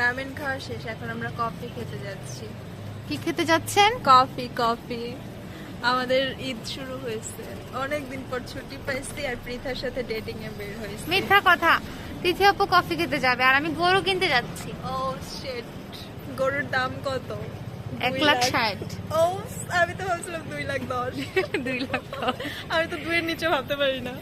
Ramen খাওয়া শেষ, এখন আমরা কফি খেতে যাচ্ছি। কি খেতে যাচ্ছেন? Coffee coffee. আমাদের ঈদ শুরু হয়েছে, অনেকদিন পর ছুটি পাইছি আর পৃথার সাথে ডেটিং এ বের হয়েছি। মিথ্যা কথা, তিথি আপু কফি খেতে যাবে আর আমি গরু কিনতে যাচ্ছি। ও শিট, গরুর দাম কত? 1,60,000। ও, আমি তো ভাবছিলাম 2,10,000। 2 লাখ। আমি তো 2 এর নিচে ভাবতে পারি না।